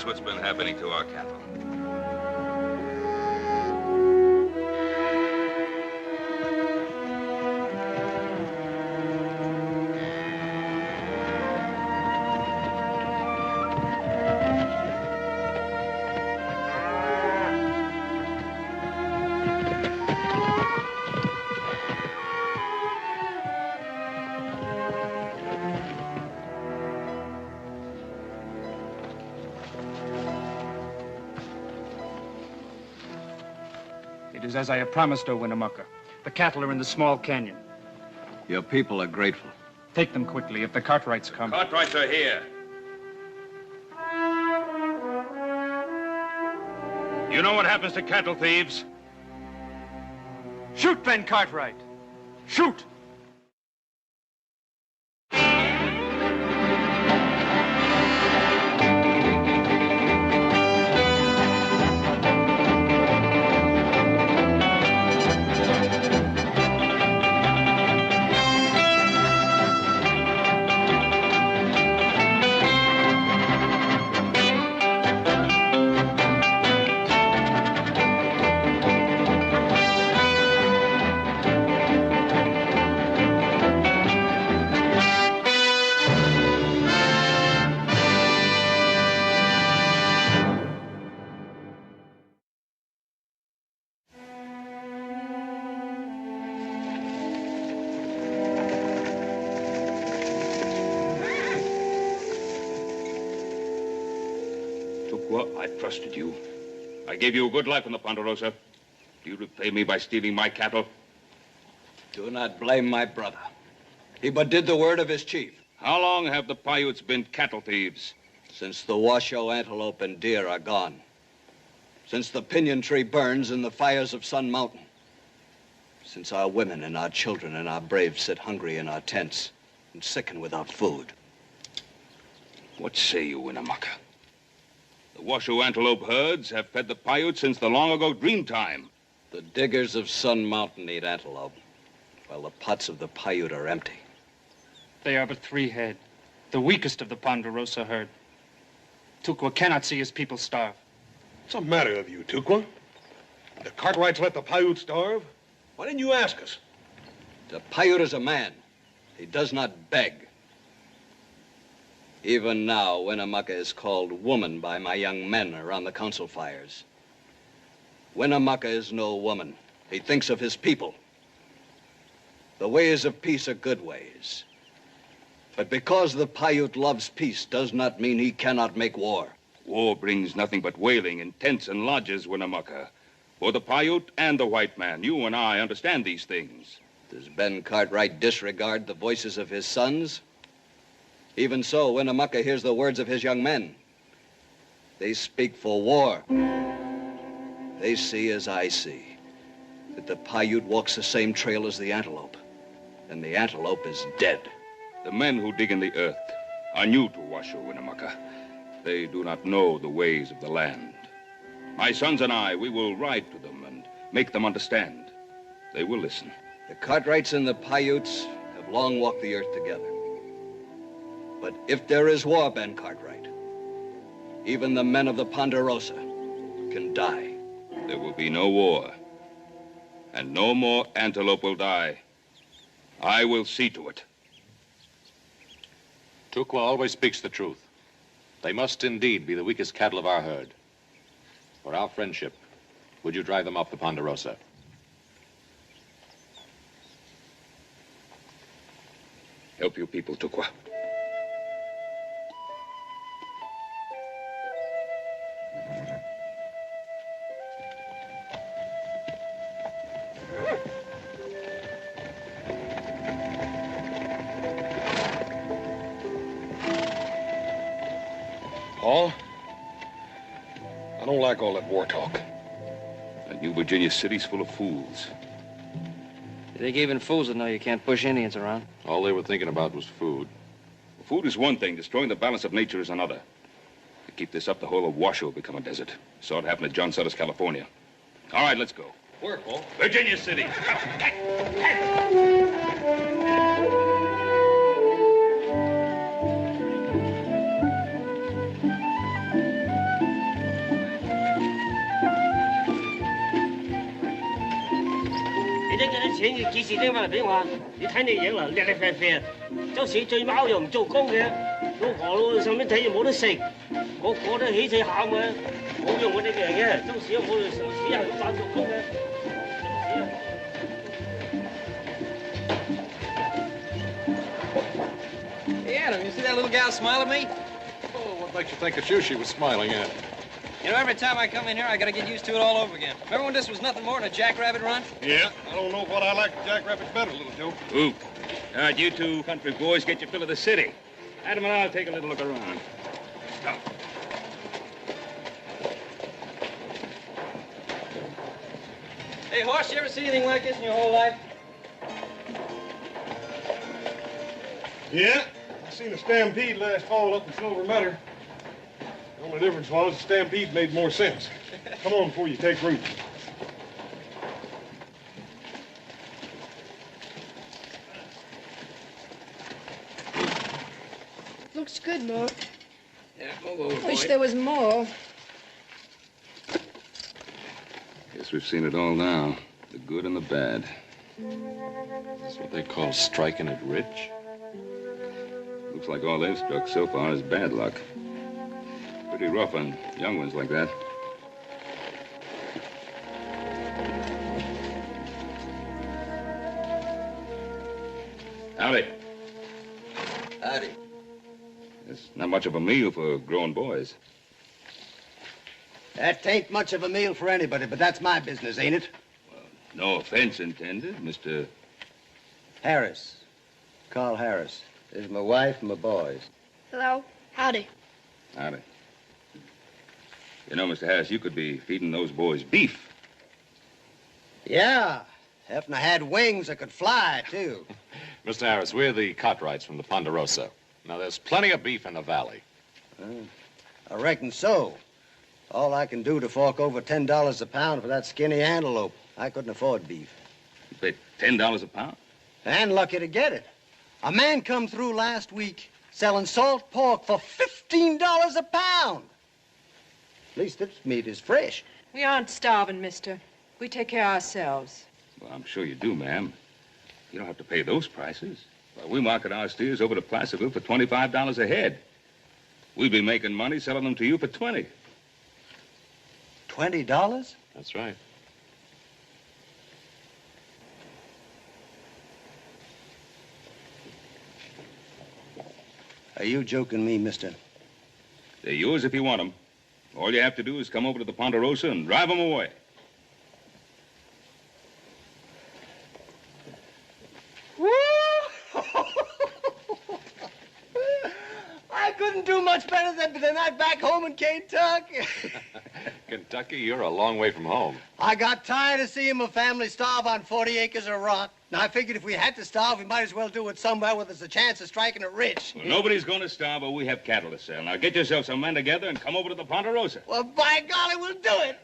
what's been happening to our cattle. It is as I have promised, O Winnemucca. The cattle are in the small canyon. Your people are grateful. Take them quickly if the Cartwrights come. Cartwrights are here. You know what happens to cattle thieves? Shoot, Ben Cartwright! Shoot! I trusted you. I gave you a good life in the Ponderosa. Do you repay me by stealing my cattle? Do not blame my brother. He but did the word of his chief. How long have the Paiutes been cattle thieves? Since the Washoe antelope and deer are gone. Since the pinyon tree burns in the fires of Sun Mountain. Since our women and our children and our braves sit hungry in our tents and sicken without food. What say you, Winnemucca? The Washoe antelope herds have fed the Paiutes since the long-ago dream time. The diggers of Sun Mountain eat antelope, while the pots of the Paiute are empty. They are but 3 head, the weakest of the Ponderosa herd. Tukwa cannot see his people starve. What's the matter with you, Tukwa? The Cartwrights let the Paiute starve? Why didn't you ask us? The Paiute is a man. He does not beg. Even now, Winnemucca is called woman by my young men around the council fires. Winnemucca is no woman. He thinks of his people. The ways of peace are good ways. But because the Paiute loves peace does not mean he cannot make war. War brings nothing but wailing in tents and lodges, Winnemucca. For the Paiute and the white man, you and I understand these things. Does Ben Cartwright disregard the voices of his sons? Even so, Winnemucca hears the words of his young men. They speak for war. They see as I see, that the Paiute walks the same trail as the antelope, and the antelope is dead. The men who dig in the earth are new to Washoe, Winnemucca. They do not know the ways of the land. My sons and I, we will ride to them and make them understand. They will listen. The Cartwrights and the Paiutes have long walked the earth together. But if there is war, Ben Cartwright, even the men of the Ponderosa can die. There will be no war, and no more antelope will die. I will see to it. Tukwa always speaks the truth. They must indeed be the weakest cattle of our herd. For our friendship, would you drive them off the Ponderosa? Help your people, Tukwa. Paul, I don't like all that war talk. And New Virginia City's full of fools. You think even fools would know you can't push Indians around? All they were thinking about was food. Food is one thing, destroying the balance of nature is another. To keep this up, the whole of Washoe will become a desert. Saw it happen at John Sutter's, California. All right, let's go. Where, Paul? Virginia City. 錢要幾時拎翻嚟俾我？你睇你影啦，叻叻啡啡，周時醉貓又唔做工嘅，老婆老上面睇又冇得食，個個都起死喊嘅，冇用我呢個人嘅，周時都冇上市又唔翻做工嘅。Hey, Adam, you see that little gal smile at me? Oh, what makes you think it's you she was smiling at? You know, every time I come in here, I gotta get used to it all over again. Remember when this was nothing more than a jackrabbit run? Yeah, I don't know what I like the jackrabbits better, little Joe. Ooh. All right, you two country boys get your fill of the city. Adam and I'll take a little look around. Come. Hey, Horse, you ever see anything like this in your whole life? Yeah, I seen a stampede last fall up in Silver Meadow. The only difference was the stampede made more sense. Come on before you take root. Looks good, Mo. Yeah, oh, Wish there was more. Guess we've seen it all now. The good and the bad. That's what they call striking it rich. Looks like all they've struck so far is bad luck. Pretty rough on young ones like that. Howdy. Howdy. It's not much of a meal for grown boys. That ain't much of a meal for anybody, but that's my business, ain't it? No offense intended, Mr. Harris. Carl Harris. This is my wife and my boys. Hello. Howdy. Howdy. You know, Mr. Harris, you could be feeding those boys beef. Yeah. If I had wings, I could fly, too. Mr. Harris, we're the Cartwrights from the Ponderosa. Now, there's plenty of beef in the valley. I reckon so. All I can do to fork over $10 a pound for that skinny antelope. I couldn't afford beef. You pay $10 a pound? And lucky to get it. A man come through last week selling salt pork for $15 a pound. At least this meat is fresh. We aren't starving, mister. We take care of ourselves. Well, I'm sure you do, ma'am. You don't have to pay those prices. Well, we market our steers over to Placerville for $25 a head. We'd be making money selling them to you for $20. $20? That's right. Are you joking me, mister? They're yours if you want them. All you have to do is come over to the Ponderosa and drive them away. I couldn't do much better than that back home in Kentucky. Kentucky, you're a long way from home. I got tired of seeing my family starve on 40 acres of rock. Now, I figured if we had to starve, we might as well do it somewhere where there's a chance of striking it rich. Well, nobody's going to starve, but we have cattle to sell. Now, get yourself some men together and come over to the Ponderosa. Well, by golly, we'll do it.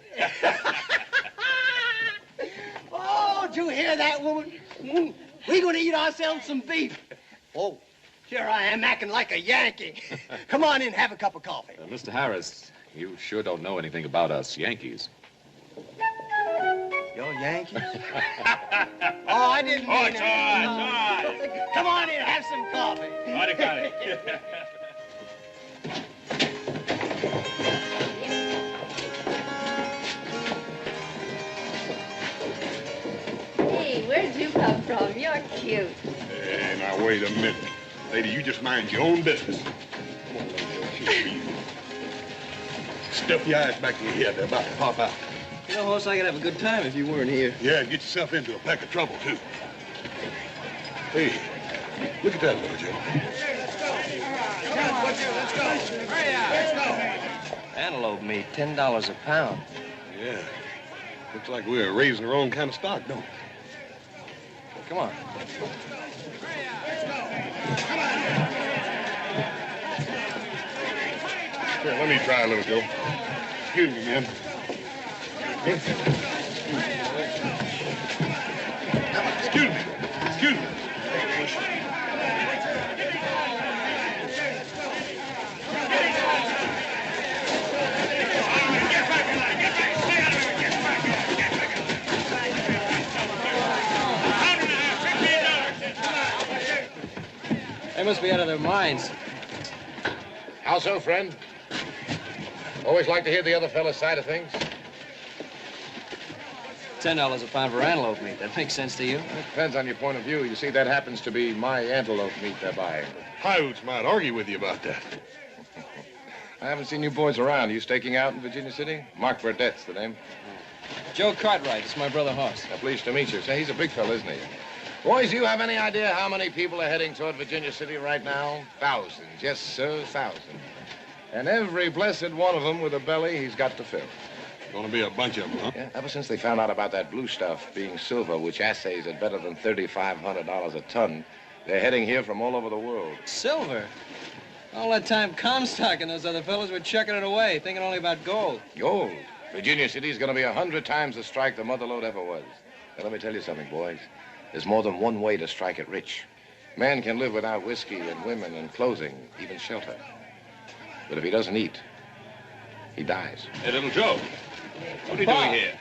Oh, did you hear that, woman? We're going to eat ourselves some beef. Oh, here I am acting like a Yankee. Come on in, have a cup of coffee. Mr. Harris, you sure don't know anything about us Yankees. You're Yankees? Oh, I didn't mean it's all right. Come on in, have some coffee. Howdy, Connie. Hey, where'd you come from? You're cute. Hey, now, wait a minute. Lady, you just mind your own business. Come on, lady, she'll be. Stuff your eyes back in your head. They're about to pop out. You know, Horse, I could have a good time if you weren't here. Yeah, and get yourself into a peck of trouble, too. Hey, look at that, little Joe. Antelope meat, $10 a pound. Yeah. Looks like we're raising our own kind of stock, don't we? Come on. Here, let me try, little Joe. Excuse me, man. Excuse me. Excuse me. They must be out of their minds. How so, friend? Always like to hear the other fellow's side of things. $10 a pound for antelope meat. That makes sense to you? It depends on your point of view. You see, that happens to be my antelope meat they're buying. Coyotes might argue with you about that. I haven't seen you boys around. Are you staking out in Virginia City? Mark Burdett's the name. Joe Cartwright. It's my brother Hoss. Pleased to meet you. Say, he's a big fella, isn't he? Boys, do you have any idea how many people are heading toward Virginia City right now? Thousands. Yes, sir, thousands. And every blessed one of them with a belly he's got to fill. Gonna be a bunch of them, huh? Yeah, ever since they found out about that blue stuff being silver, which assays at better than $3,500 a ton, they're heading here from all over the world. Silver? All that time Comstock and those other fellows were chucking it away, thinking only about gold. Gold? Virginia City's gonna be 100 times the strike the Mother Lode ever was. Now, let me tell you something, boys. There's more than one way to strike it rich. Man can live without whiskey and women and clothing, even shelter. But if he doesn't eat, he dies. Hey, little Joe. What are you doing here?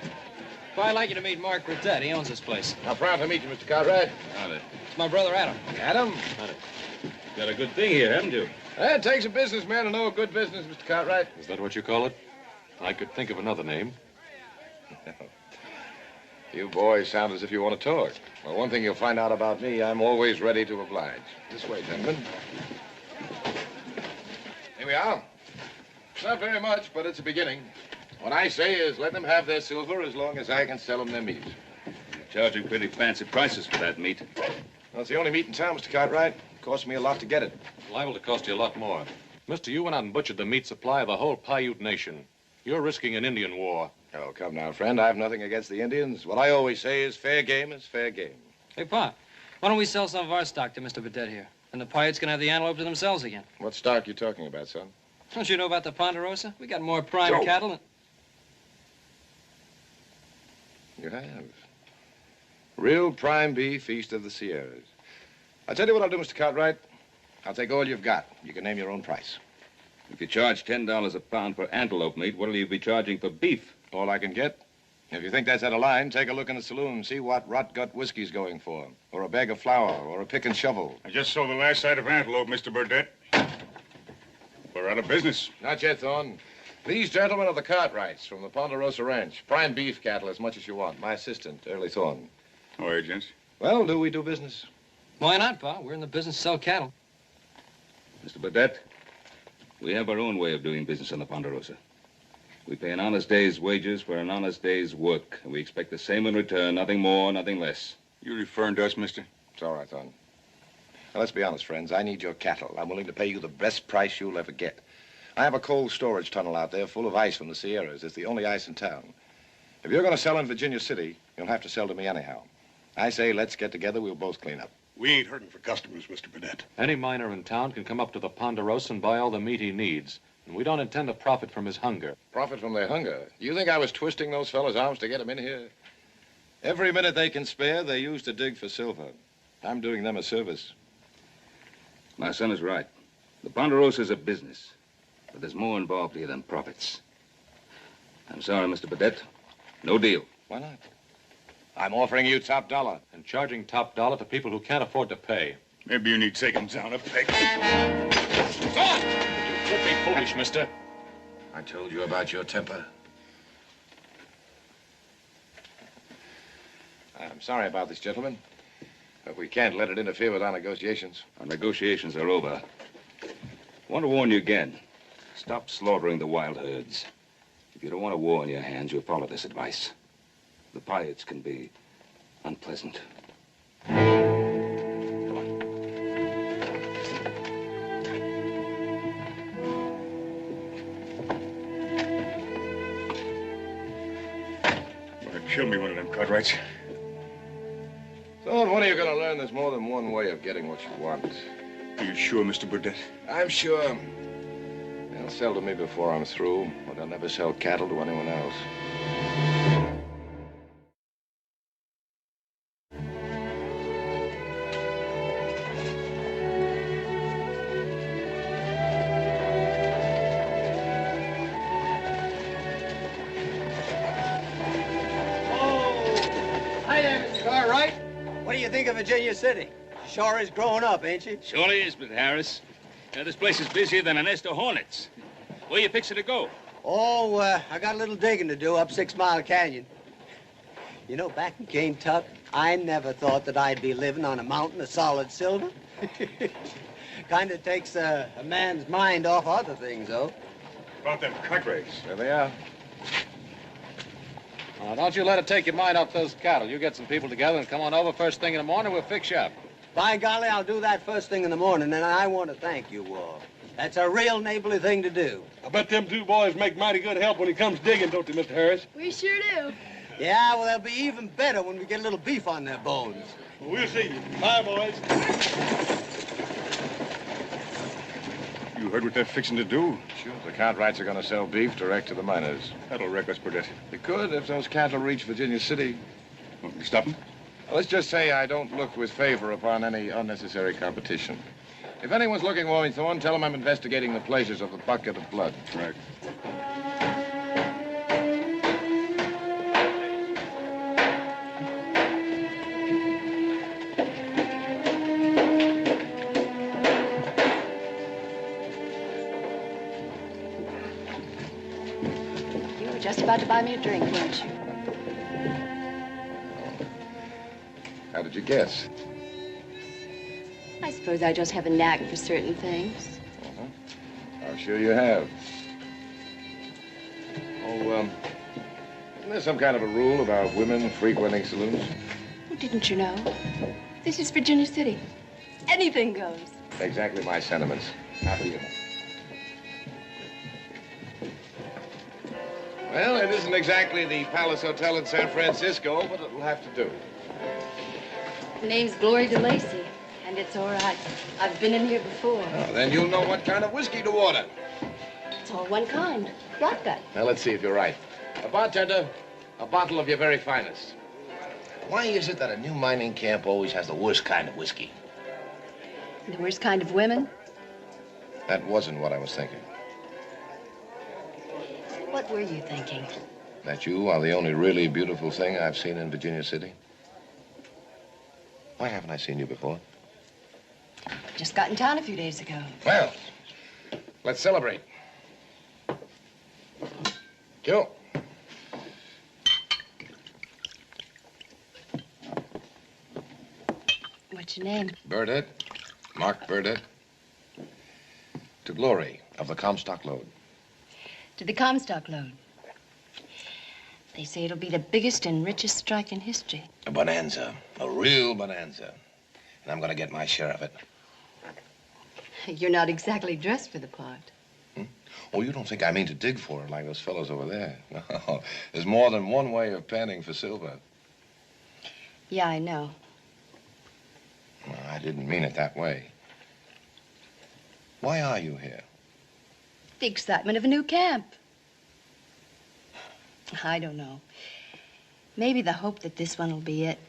Well, I'd like you to meet Mark Burdett. He owns this place. How proud to meet you, Mr. Cartwright. Howdy. It's my brother Adam. Adam? Howdy. Got a good thing here, haven't you? It takes a businessman to know a good business, Mr. Cartwright. Is that what you call it? I could think of another name. You boys sound as if you want to talk. Well, one thing you'll find out about me, I'm always ready to oblige. This way, gentlemen. Here we are. Not very much, but it's a beginning. What I say is let them have their silver as long as I can sell them their meat. You're charging pretty fancy prices for that meat. Well, it's the only meat in town, Mr. Cartwright. Cost me a lot to get it. Liable to cost you a lot more. Mister, you went out and butchered the meat supply of the whole Paiute nation. You're risking an Indian war. Oh, come now, friend. I have nothing against the Indians. What I always say is fair game is fair game. Hey, Pa, why don't we sell some of our stock to Mr. Burdett here? And the Paiutes can have the antelope to themselves again. What stock you talking about, son? Don't you know about the Ponderosa? We got more prime Joe. cattle than... You have. Real prime beef east of the Sierras. I'll tell you what I'll do, Mr. Cartwright. I'll take all you've got. You can name your own price. If you charge $10 a pound for antelope meat, what'll you be charging for beef? All I can get. If you think that's out of line, take a look in the saloon. See what rot gut whiskey's going for. Or a bag of flour, or a pick and shovel. I just saw the last sight of antelope, Mr. Burdett. We're out of business. Not yet, Thorne. These gentlemen are the Cartwrights from the Ponderosa Ranch. Prime beef cattle as much as you want. My assistant, Early Thorne. How are you, gents? Well, do we do business? Why not, Pa? We're in the business to sell cattle. Mr. Burdett, we have our own way of doing business on the Ponderosa. We pay an honest day's wages for an honest day's work, and we expect the same in return, nothing more, nothing less. You referring to us, mister? It's all right, Thorne. Now, let's be honest, friends. I need your cattle. I'm willing to pay you the best price you'll ever get. I have a cold storage tunnel out there full of ice from the Sierras. It's the only ice in town. If you're going to sell in Virginia City, you'll have to sell to me anyhow. I say let's get together. We'll both clean up. We ain't hurting for customers, Mr. Burdett. Any miner in town can come up to the Ponderosa and buy all the meat he needs. And we don't intend to profit from his hunger. Profit from their hunger? You think I was twisting those fellas' arms to get them in here? Every minute they can spare, they use to dig for silver. I'm doing them a service. My son is right. The Ponderosa is a business, but there's more involved here than profits. I'm sorry, Mr. Burdett. No deal. Why not? I'm offering you top dollar. And charging top dollar to people who can't afford to pay. Maybe you need to take him down a peg. You could be foolish, mister. I told you about your temper. I'm sorry about this, gentlemen. But we can't let it interfere with our negotiations. Our negotiations are over. I want to warn you again. Stop slaughtering the wild herds. If you don't want a war on your hands, you'll follow this advice. The Paiutes can be unpleasant. Come on. Gonna kill me, one of them Cartwrights. So, when are you going to learn there's more than one way of getting what you want? Are you sure, Mr. Burdett? I'm sure. They'll sell to me before I'm through, but they'll never sell cattle to anyone else. Hi there, Mr. Cartwright. What do you think of Virginia City? Sure is growing up, ain't she? Surely is, Mr. Harris. This place is busier than a nest of hornets. Where you fixing to go? Oh, I got a little digging to do up 6 Mile Canyon. You know, back in Kentucky, I never thought that I'd be living on a mountain of solid silver. Kind of takes a man's mind off other things, though. About them cut rates. There they are. Don't you let it take your mind off those cattle. You get some people together and come on over first thing in the morning. We'll fix you up. By golly, I'll do that first thing in the morning, and I want to thank you all. That's a real neighborly thing to do. I bet them two boys make mighty good help when it comes digging, don't they, Mr. Harris? We sure do. Yeah, well, they'll be even better when we get a little beef on their bones. Well, we'll see you. Bye, boys. You heard what they're fixing to do? Sure. The Cartwrights are going to sell beef direct to the miners. That'll wreck us, Burdett. They could if those cattle reach Virginia City. Won't we stop them? Let's just say I don't look with favor upon any unnecessary competition. If anyone's looking for me, Thorne, tell them I'm investigating the pleasures of the bucket of blood. Right. You were just about to buy me a drink, weren't you? How did you guess? I suppose I just have a knack for certain things. I'm sure you have. Oh, isn't there some kind of a rule about women frequenting saloons? Oh, didn't you know? This is Virginia City. Anything goes. Exactly my sentiments. After you. Well, it isn't exactly the Palace Hotel in San Francisco, but it'll have to do. The name's Glory DeLacy, and it's all right. I've been in here before. Oh, then you'll know what kind of whiskey to order. It's all one kind. Vodka. Now, let's see if you're right. A bartender, a bottle of your very finest. Why is it that a new mining camp always has the worst kind of whiskey? The worst kind of women? That wasn't what I was thinking. What were you thinking? That you are the only really beautiful thing I've seen in Virginia City. Why haven't I seen you before? Just got in town a few days ago. Well, let's celebrate. Joe. What's your name? Burdett. Mark Burdett. To Glory of the Comstock Lode. To the Comstock load. They say it'll be the biggest and richest strike in history. A bonanza. A real bonanza. And I'm going to get my share of it. You're not exactly dressed for the part. Oh, you don't think I mean to dig for it like those fellows over there. No, there's more than one way of panning for silver. Yeah, I know. Well, I didn't mean it that way. Why are you here? The excitement of a new camp. I don't know. Maybe the hope that this one will be it.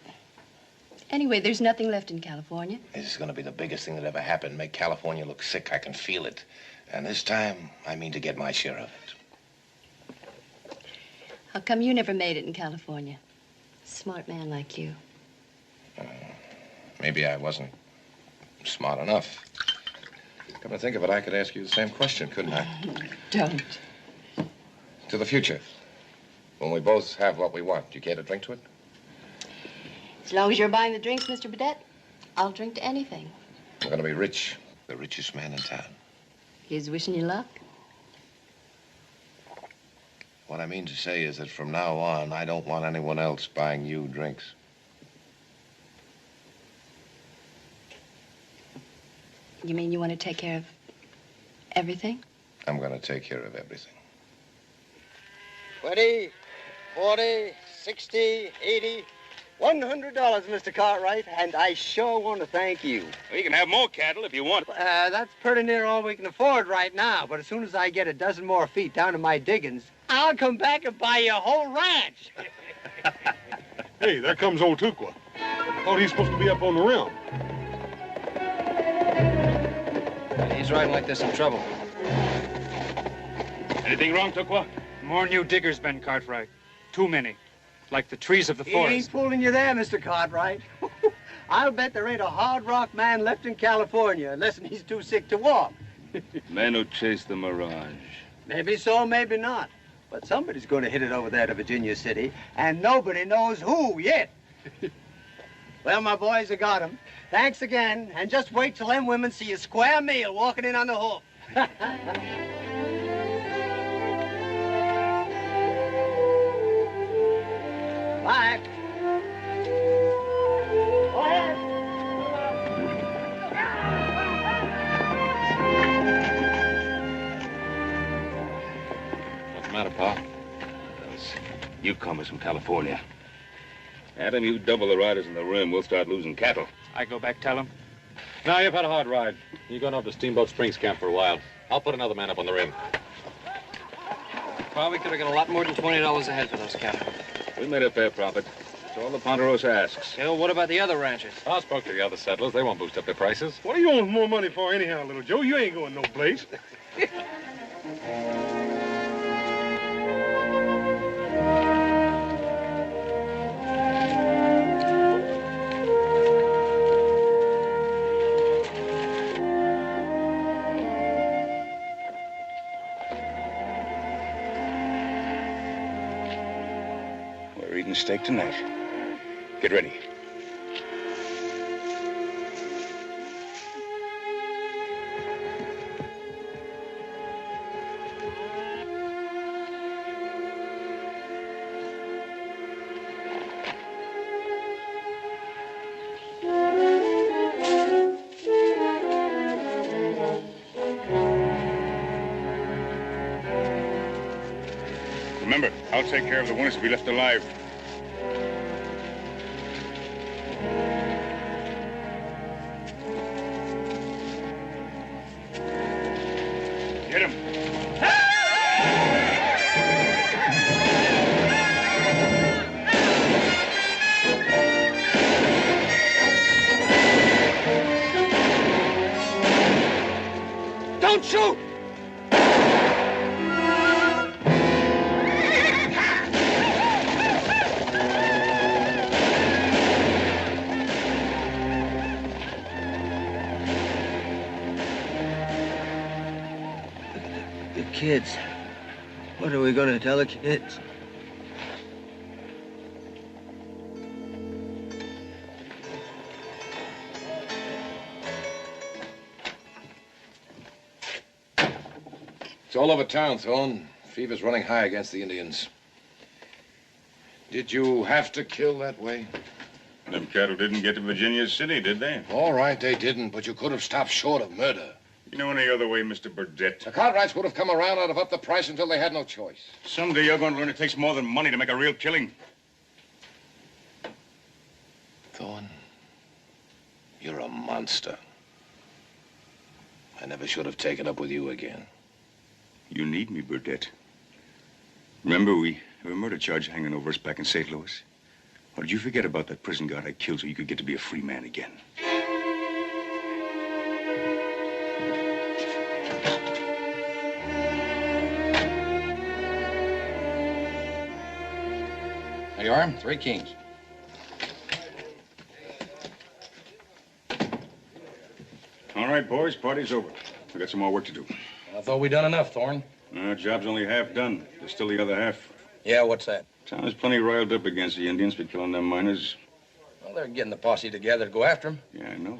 Anyway, there's nothing left in California. This is going to be the biggest thing that ever happened. Make California look sick. I can feel it. And this time, I mean to get my share of it. How come you never made it in California? Smart man like you. Maybe I wasn't smart enough. Come to think of it, I could ask you the same question, couldn't I? Don't. To the future. When we both have what we want, do you care to drink to it? As long as you're buying the drinks, Mr. Burdett, I'll drink to anything. I'm going to be rich. The richest man in town. Here's wishing you luck. What I mean to say is that from now on, I don't want anyone else buying you drinks. You mean you want to take care of everything? I'm going to take care of everything. 20, 40, 60, 80, $100, Mr. Cartwright, and I sure want to thank you. Well, you can have more cattle if you want. That's pretty near all we can afford right now, but as soon as I get a dozen more feet down to my diggings, I'll come back and buy you a whole ranch. Hey, there comes old Tukwa. Thought he's supposed to be up on the rim. He's riding like there's some trouble. Anything wrong, Tukwa? More new diggers, Ben Cartwright. Too many. Like the trees of the He forest. ain't fooling you there, Mr. Cartwright. I'll bet there ain't a hard rock man left in California unless he's too sick to walk. Men who chase the mirage. Maybe so, maybe not. But somebody's going to hit it over there to Virginia City, and nobody knows who yet. Well, my boys, I got him. Thanks again, and just wait till them women see a square meal walking in on the hook. Bye. Go ahead. What's the matter, Pa? Those newcomers from California. Adam, you double the riders in the rim, we'll start losing cattle. I go back, tell him. Now, you've had a hard ride. You're going up to Steamboat Springs Camp for a while. I'll put another man up on the rim. Well, we could have got a lot more than $20 a head for those cattle. We made a fair profit. That's all the Ponderosa asks. Yeah, well, what about the other ranchers? I spoke to the other settlers. They won't boost up their prices. What do you want more money for anyhow, little Joe? You ain't going no place. We're eating steak tonight. Get ready. Remember, I'll take care of the ones to be left alive. Get him. Don't shoot! Kids. What are we going to tell the kids? It's all over town, Thorne. Fever's running high against the Indians. Did you have to kill that way? Them cattle didn't get to Virginia City, did they? All right, they didn't, but you could have stopped short of murder. You know any other way, Mr. Burdett? The Cartwrights would have come around and have upped the price until they had no choice. Someday you're going to learn it takes more than money to make a real killing. Thorne, you're a monster. I never should have taken up with you again. You need me, Burdett. Remember, we have a murder charge hanging over us back in St. Louis? Or did you forget about that prison guard I killed so you could get to be a free man again? There you are, 3 kings. All right, boys, party's over. We got some more work to do. I thought we'd done enough, Thorne. No, job's only half done. There's still the other half. Yeah, what's that? Town is plenty riled up against the Indians for killing them miners. Well, they're getting the posse together to go after them. Yeah, I know.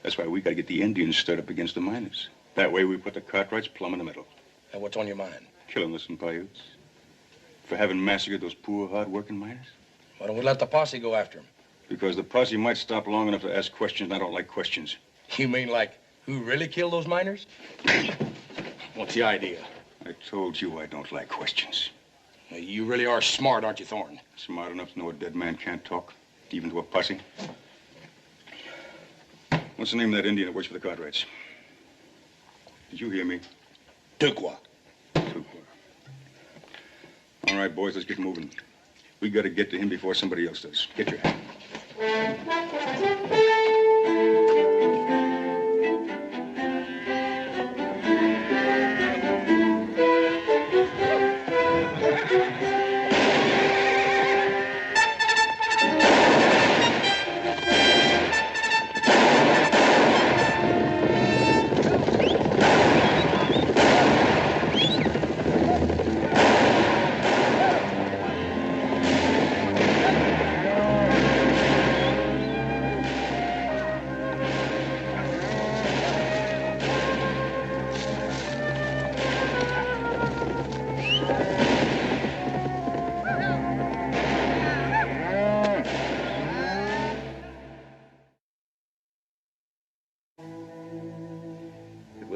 That's why we got to get the Indians stirred up against the miners. That way we put the Cartwrights plumb in the middle. And what's on your mind? Killing us in Paiutes. For having massacred those poor, hard-working miners. Why don't we let the posse go after them? Because the posse might stop long enough to ask questions, and I don't like questions. You mean like who really killed those miners? What's the idea? I told you I don't like questions. Well, you really are smart, aren't you, Thorne? Smart enough to know a dead man can't talk, even to a posse. What's the name of that Indian that works for the Cartwrights? Did you hear me? Tukwa. Tukwa. All right, boys, let's get moving. We got to get to him before somebody else does. Get your hat.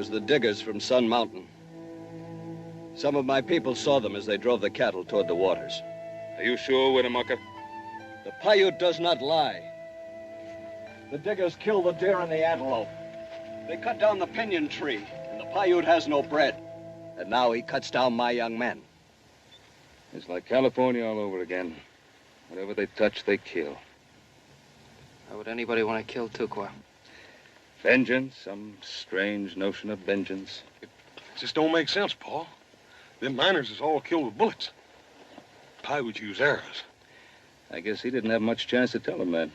was the diggers from Sun Mountain. Some of my people saw them as they drove the cattle toward the waters. Are you sure, Winnemucca? The Paiute does not lie. The diggers killed the deer and the antelope. They cut down the pinyon tree, and the Paiute has no bread. And now he cuts down my young men. It's like California all over again. Whatever they touch, they kill. Why would anybody want to kill Tukwa? Vengeance, some strange notion of vengeance. It just don't make sense, Paul. Them miners is all killed with bullets. Paiute use arrows. I guess he didn't have much chance to tell them that.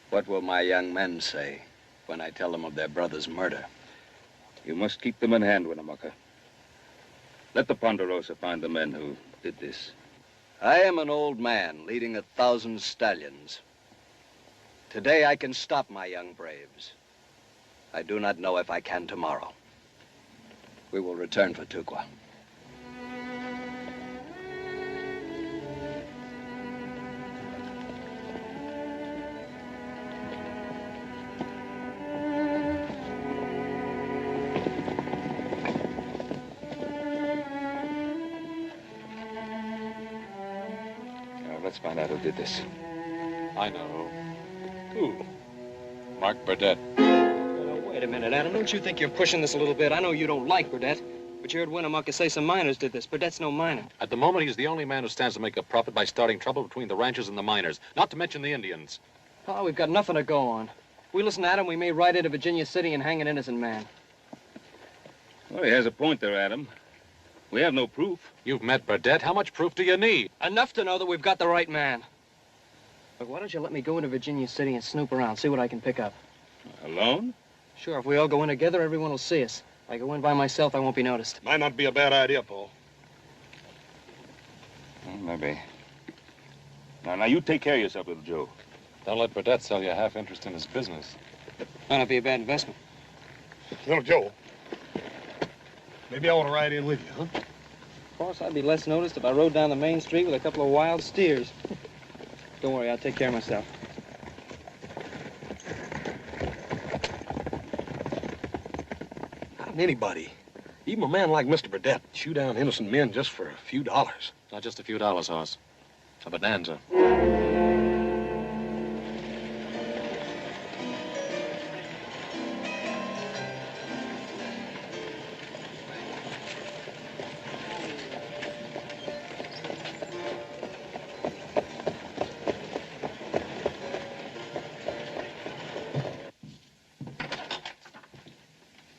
What will my young men say when I tell them of their brother's murder? You must keep them in hand, Winnemucca. Let the Ponderosa find the men who did this. I am an old man leading 1,000 stallions. Today I can stop my young braves. I do not know if I can tomorrow. We will return for Tukwa. Let's find out who did this. I know. Who? Mark Burdett. Wait a minute, Adam. Don't you think you're pushing this a little bit? I know you don't like Burdett, but you heard Winnemucca say some miners did this. Burdett's no miner. At the moment, he's the only man who stands to make a profit by starting trouble between the ranchers and the miners, not to mention the Indians. Oh, we've got nothing to go on. If we listen to Adam, we may ride into Virginia City and hang an innocent man. Well, he has a point there, Adam. We have no proof. You've met Burdett. How much proof do you need? Enough to know that we've got the right man. Look, why don't you let me go into Virginia City and snoop around, see what I can pick up? Alone? Sure, if we all go in together, everyone will see us. If I go in by myself, I won't be noticed. Might not be a bad idea, Paul. Well, maybe. Now, you take care of yourself, little Joe. Don't let Burdett sell you half interest in his business. Might not be a bad investment. Little Joe, maybe I want to ride in with you, huh? Of course, I'd be less noticed if I rode down the main street with a couple of wild steers. Don't worry, I'll take care of myself. How can anybody, even a man like Mr. Burdett, shoot down innocent men just for a few dollars? Not just a few dollars, Hoss. A bonanza.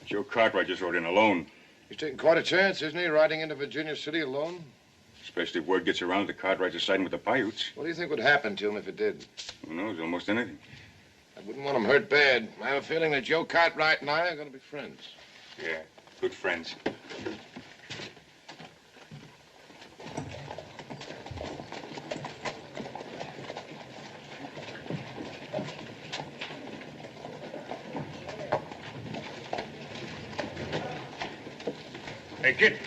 Joe Cartwright just rode in alone. He's taking quite a chance, isn't he, riding into Virginia City alone? Especially if word gets around that the Cartwrights are siding with the Paiutes. What do you think would happen to him if it did? Who knows? Almost anything. I wouldn't want him hurt bad. I have a feeling that Joe Cartwright and I are going to be friends. Yeah, good friends. Hey, kid.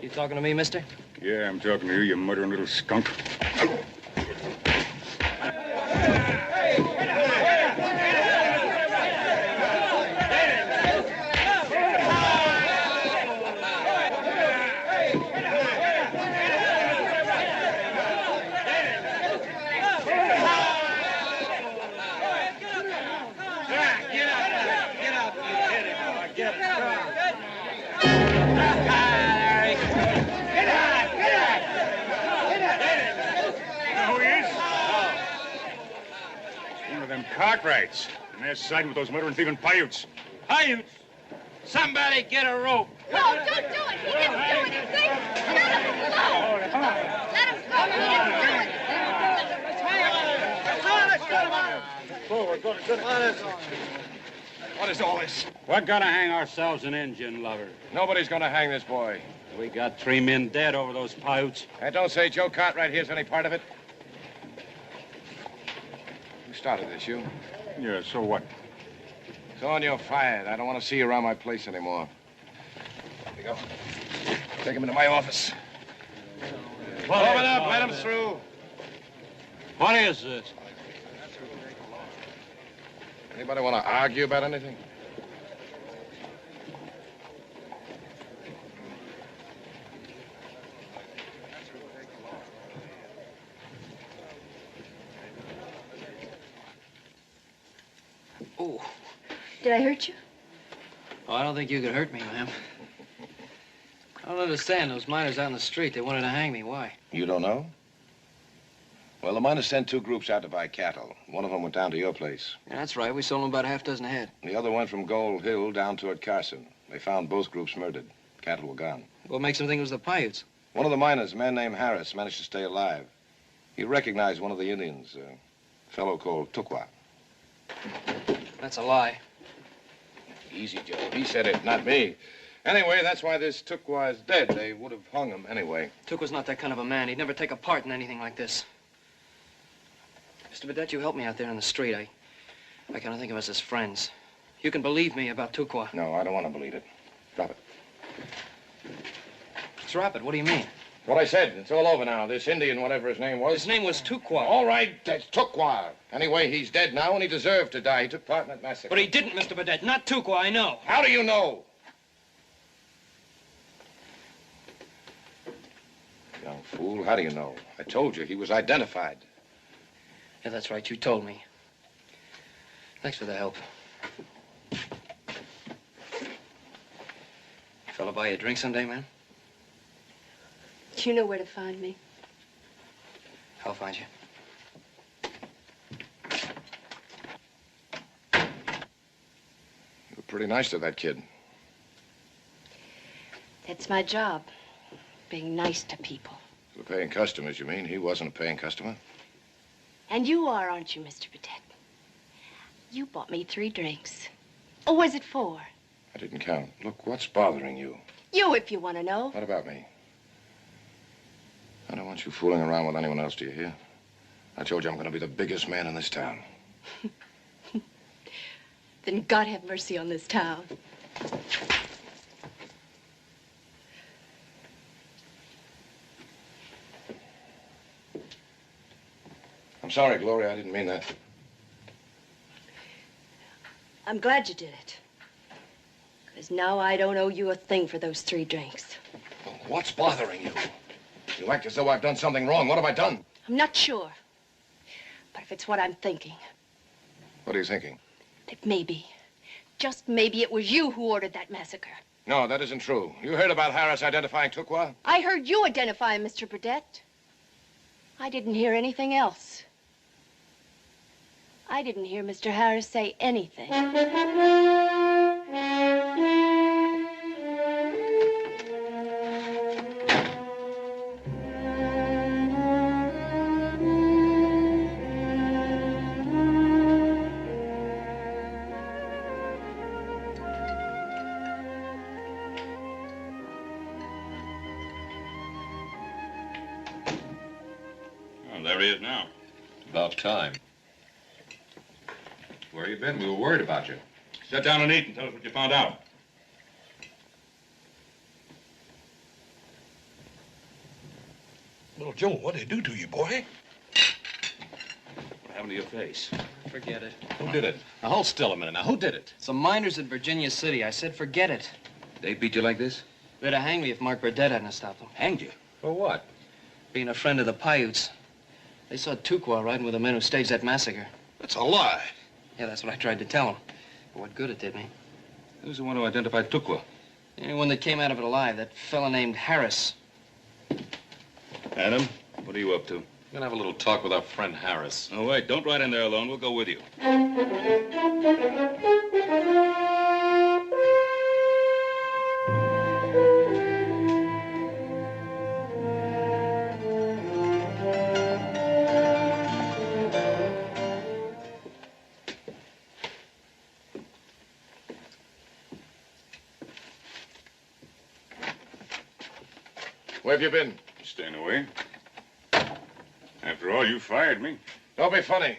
You talking to me, mister? Yeah, I'm talking to you, you murdering little skunk. Cartwrights. And they're siding with those murdering thieving Paiutes. Paiutes? Somebody get a rope. No, don't do it. He didn't do anything. Let him go. Let him go. He didn't do it. What is all this? We're gonna hang ourselves an Indian lover. Nobody's going to hang this boy. We got 3 men dead over those Paiutes. I don't say Joe Cartwright here's any part of it. You started this, you? Yeah, so what? So on, you're fired. I don't want to see you around my place anymore. There you go. Take him into my office. Open up. Let him through. What is this? Anybody want to argue about anything? Oh. Did I hurt you? Oh, I don't think you could hurt me, ma'am. I don't understand. Those miners out in the street, they wanted to hang me. Why? You don't know? Well, the miners sent 2 groups out to buy cattle. One of them went down to your place. Yeah, that's right. We sold them about half a dozen head. The other went from Gold Hill down toward Carson. They found both groups murdered. Cattle were gone. What makes them think it was the Paiutes? One of the miners, a man named Harris, managed to stay alive. He recognized one of the Indians, a fellow called Tukwa. That's a lie. Easy, Joe. He said it, not me. Anyway, that's why this Tukwa is dead. They would have hung him anyway. Tukwa's not that kind of a man. He'd never take a part in anything like this. Mr. Burdett, you helped me out there in the street. I kind of think of us as friends. You can believe me about Tukwa. No, I don't want to believe it. Drop it. Drop it? What do you mean? What I said. It's all over now. This Indian, whatever his name was. His name was Tukwa. All right, that's Tukwa. Anyway, he's dead now, and he deserved to die. He took part in that massacre. But he didn't, Mr. Burdett. Not Tukwa, I know. How do you know? Young fool, how do you know? I told you, he was identified. Yeah, that's right. You told me. Thanks for the help. Fella buy you a drink someday, man? You know where to find me. I'll find you. You were pretty nice to that kid. That's my job, being nice to people. The paying customers, you mean? He wasn't a paying customer. And you are, aren't you, Mr. Burdett? You bought me 3 drinks. Or was it 4? I didn't count. Look, what's bothering you? You, if you want to know. What about me? I don't want you fooling around with anyone else, do you hear? I told you I'm going to be the biggest man in this town. Then God have mercy on this town. I'm sorry, Gloria. I didn't mean that. I'm glad you did it. Because now I don't owe you a thing for those 3 drinks. Well, what's bothering you? You act as though I've done something wrong. What have I done? I'm not sure. But if it's what I'm thinking, What are you thinking? that maybe, just maybe it was you who ordered that massacre. No, that isn't true. You heard about Harris identifying Tukwa? I heard you identify him, Mr. Burdett. I didn't hear anything else. I didn't hear Mr. Harris say anything. Well, there he is now. About time. Where you been? We were worried about you. Sit down and eat and tell us what you found out. Little Joe, what'd they do to you, boy? What happened to your face? Forget it. Who did it? Now, hold still a minute. Now, who did it? Some miners at Virginia City. I said forget it. They beat you like this? They'd have hanged me if Mark Burdett hadn't stopped them. Hanged you? For what? Being a friend of the Paiutes. They saw Tukwa riding with the men who staged that massacre. That's a lie. Yeah, that's what I tried to tell them. But what good it did me. Who's the one who identified Tukwa? The only one that came out of it alive, that fella named Harris. Adam, what are you up to? We're gonna have a little talk with our friend Harris. Oh, wait, don't ride in there alone. We'll go with you. Where have you been? Staying away. After all, you fired me. Don't be funny.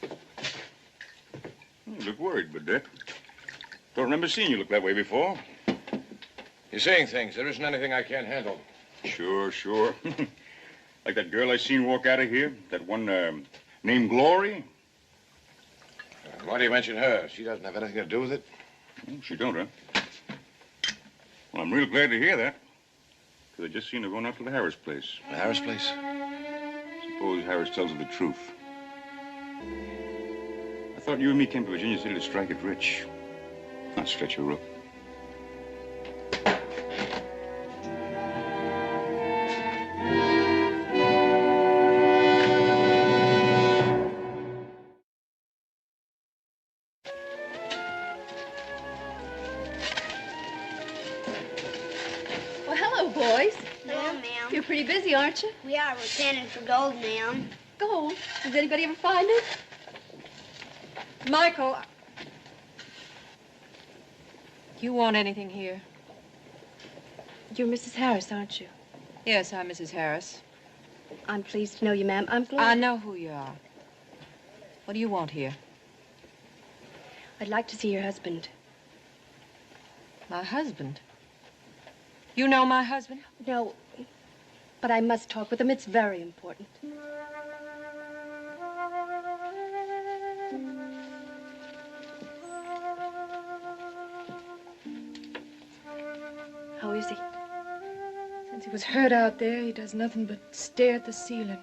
You look worried, Burdett. Don't remember seeing you look that way before. You're saying things. There isn't anything I can't handle. Sure, sure. Like that girl I seen walk out of here? That one named Glory? Why do you mention her? She doesn't have anything to do with it. Oh, she don't, huh? Well, I'm real glad to hear that. Because I just seen her going out to the Harris place. The Harris place? Suppose Harris tells her the truth. I thought you and me came to Virginia City to strike it rich. Not stretch her up. Pretty busy, aren't you? We are. We're panning for gold, ma'am. Gold? Does anybody ever find it? Michael, you want anything here? You're Mrs. Harris, aren't you? Yes, I'm Mrs. Harris. I'm pleased to know you, ma'am. I'm glad. I know who you are. What do you want here? I'd like to see your husband. My husband? You know my husband? No. But I must talk with him. It's very important. How is he? Since he was hurt out there, he does nothing but stare at the ceiling.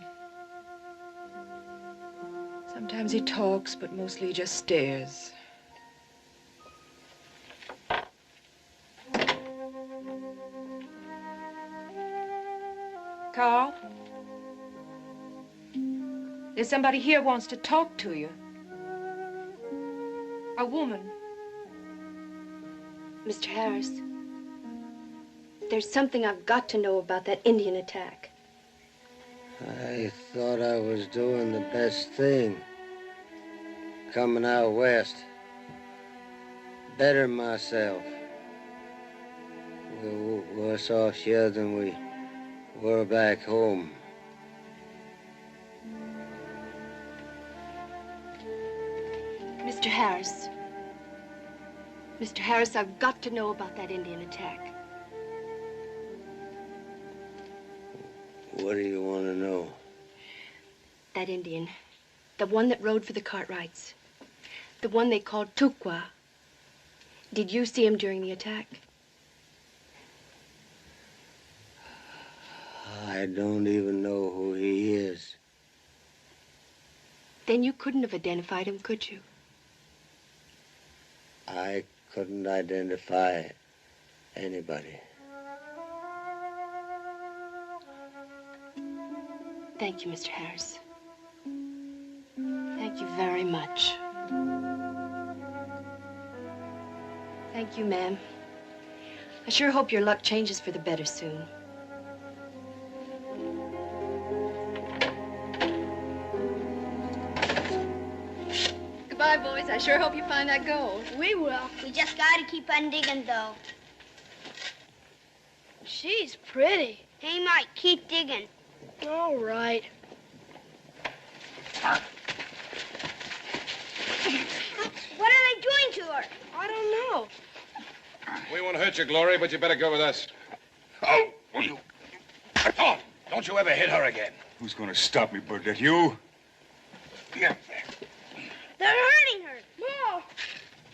Sometimes he talks, but mostly he just stares. Carl? There's somebody here who wants to talk to you. A woman. Mr. Harris, there's something I've got to know about that Indian attack. I thought I was doing the best thing. Coming out west. Better myself. We're worse off here than we were back home. Mr. Harris. Mr. Harris, I've got to know about that Indian attack. What do you want to know? That Indian. The one that rode for the Cartwrights. The one they called Tukwa. Did you see him during the attack? I don't even know who he is. Then you couldn't have identified him, could you? I couldn't identify anybody. Thank you, Mr. Harris. Thank you very much. Thank you, ma'am. I sure hope your luck changes for the better soon. Goodbye, boys. I sure hope you find that gold. We will. We just gotta keep on digging, though. She's pretty. Hey, Mike, keep digging. All right. What are they doing to her? I don't know. We won't hurt you, Glory, but you better go with us. Oh, you. Oh, don't you ever hit her again. Who's going to stop me, Burdette? You? Yeah. They're hurting her. Ma!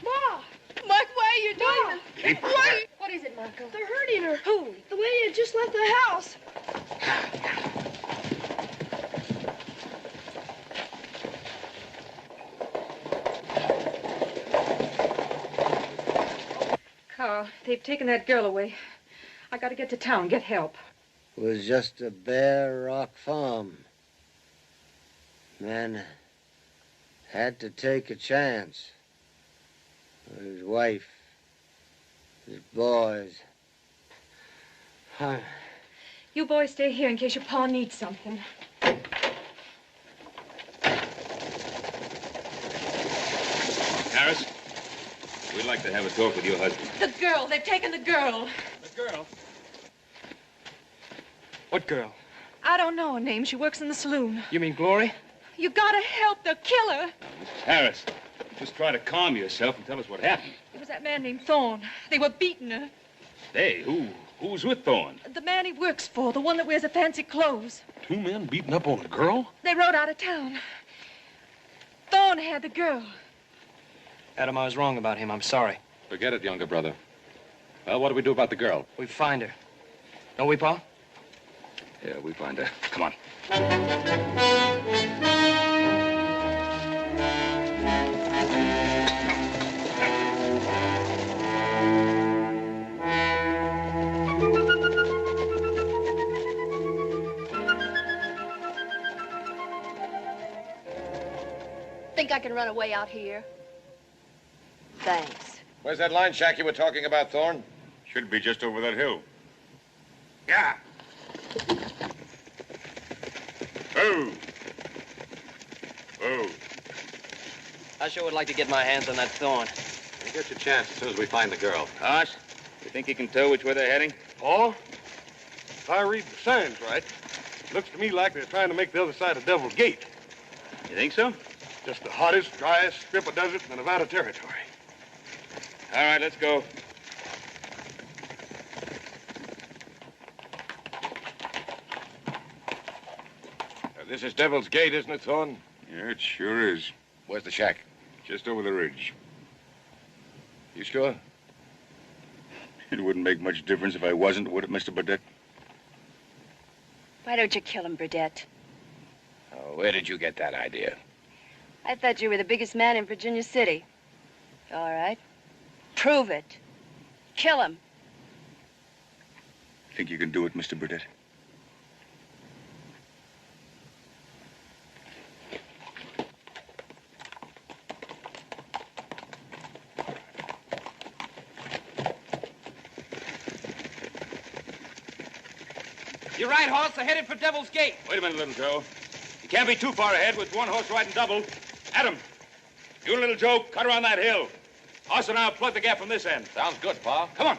Ma! Mike, why are you doing this? Keep Why? What is it, Michael? They're hurting her. Who? The lady had just left the house. Carl, they've taken that girl away. I gotta get to town, get help. It was just a bare rock farm. Man had to take a chance. His wife, his boys. You boys stay here in case your pa needs something. Harris, we'd like to have a talk with your husband. The girl. They've taken the girl. The girl? What girl? I don't know her name. She works in the saloon. You mean Glory? You gotta help the killer. Mrs. Harris, just try to calm yourself and tell us what happened. It was that man named Thorne. They were beating her. Hey, who's with Thorne? The man he works for, the one that wears the fancy clothes. 2 men beating up on a girl? They rode out of town. Thorne had the girl. Adam, I was wrong about him. I'm sorry. Forget it, younger brother. Well, what do we do about the girl? We find her. Don't we, Pa? Yeah, we find her. Come on. Think I can run away out here? Thanks. Where's that line shack you were talking about, Thorne? Should be just over that hill. Yeah. Oh. Oh. I sure would like to get my hands on that thorn. You get your chance as soon as we find the girl. Hoss, you think you can tell which way they're heading? Paul, if I read the signs right, looks to me like they're trying to make the other side of Devil's Gate. You think so? Just the hottest, driest strip of desert in the Nevada Territory. All right, let's go. This is Devil's Gate, isn't it, Thorne? Yeah, it sure is. Where's the shack? Just over the ridge. You sure? It wouldn't make much difference if I wasn't, would it, Mr. Burdett? Why don't you kill him, Burdett? Oh, where did you get that idea? I thought you were the biggest man in Virginia City. All right. Prove it. Kill him. Think you can do it, Mr. Burdett? You're right, Hoss. They're headed for Devil's Gate. Wait a minute, little Joe. You can't be too far ahead with one horse riding double. Adam, you and little Joe, cut around that hill. Hoss and I'll plug the gap from this end. Sounds good, Pa. Come on.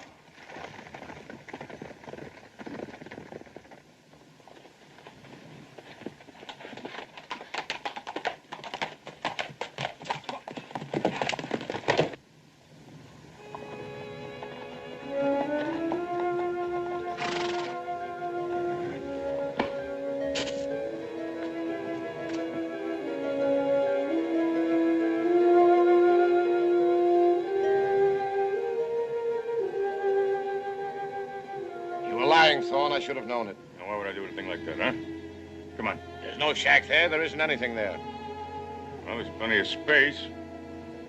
Thorne, I should have known it. Now, why would I do anything like that, huh? Come on. There's no shack there. There isn't anything there. Well, there's plenty of space.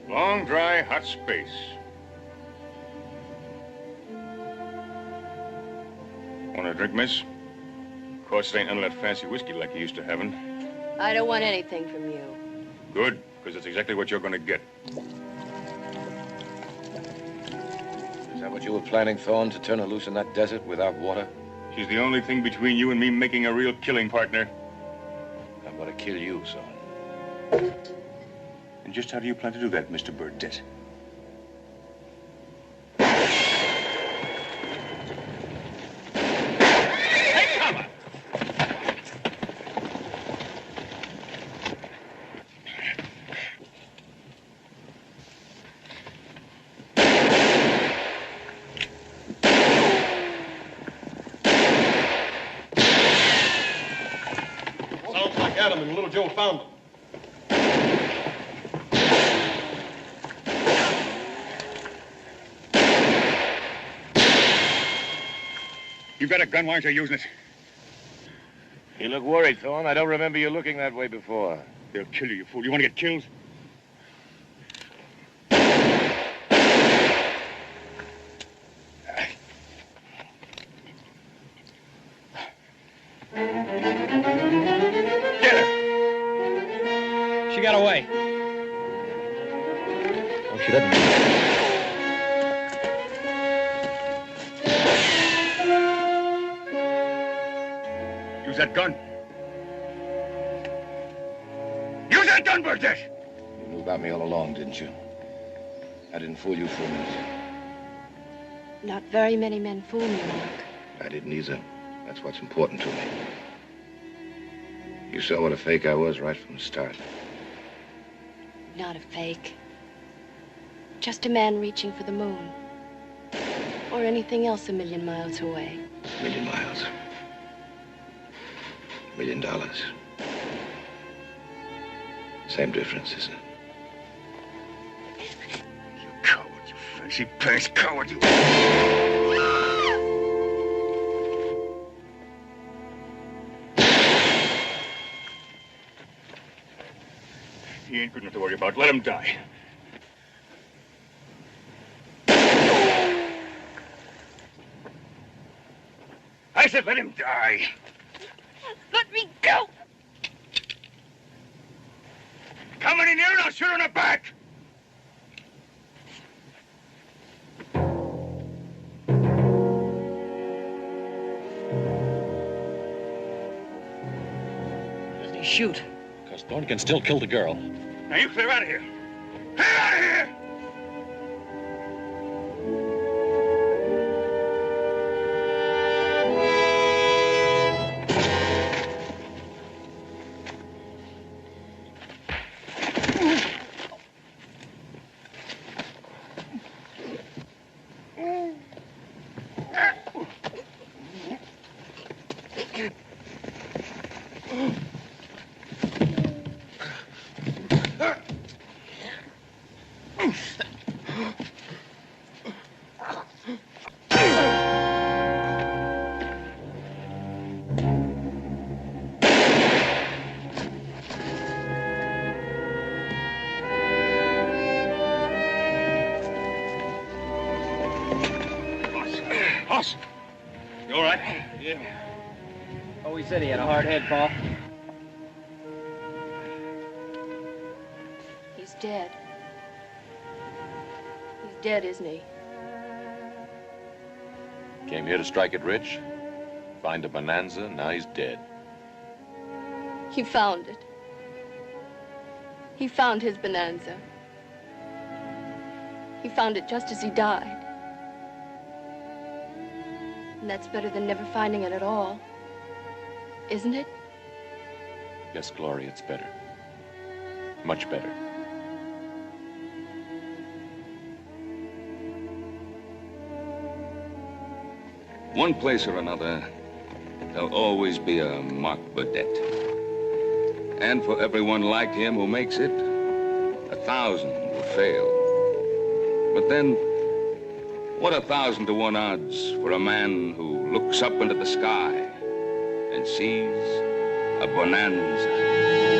Long, dry, hot space. Want a drink, miss? Of course, it ain't none of that fancy whiskey like you used to having. I don't want anything from you. Good, because it's exactly what you're going to get. Is that what you were planning, Thorne, to turn her loose in that desert without water? She's the only thing between you and me making a real killing partner. I'm going to kill you, son. And just how do you plan to do that, Mr. Burdett? Adam and little Joe found them. You got a gun, why aren't you using it? You look worried, Thorne. I don't remember you looking that way before. They'll kill you, you fool. You want to get killed? She got away. Oh, she didn't. Use that gun. Use that gun, Burdett! You knew about me all along, didn't you? I didn't fool you for a minute. Not very many men fool me, Mark. I didn't either. That's what's important to me. You saw what a fake I was right from the start. Not a fake. Just a man reaching for the moon. Or anything else a million miles away. $1 million miles. $1 million. Same difference, isn't it? Fancy pants coward, you. He ain't good enough to worry about. Let him die. I said let him die. Let me go! Come any nearer, I'll shoot in the back. Why doesn't he shoot? Because Thorne can still kill the girl. Now you clear out of here. Clear out of here! Boss, you all right? Yeah. Oh, he said he had a hard head, Pa. He's dead. He's dead, isn't he? Came here to strike it rich, find a bonanza, now he's dead. He found it. He found his bonanza. He found it just as he died. And that's better than never finding it at all. Isn't it? Yes, Gloria, it's better. Much better. One place or another, there'll always be a Mark Burdett. And for everyone like him who makes it, 1,000 will fail. But then, what 1,000 to 1 odds for a man who looks up into the sky and sees a bonanza?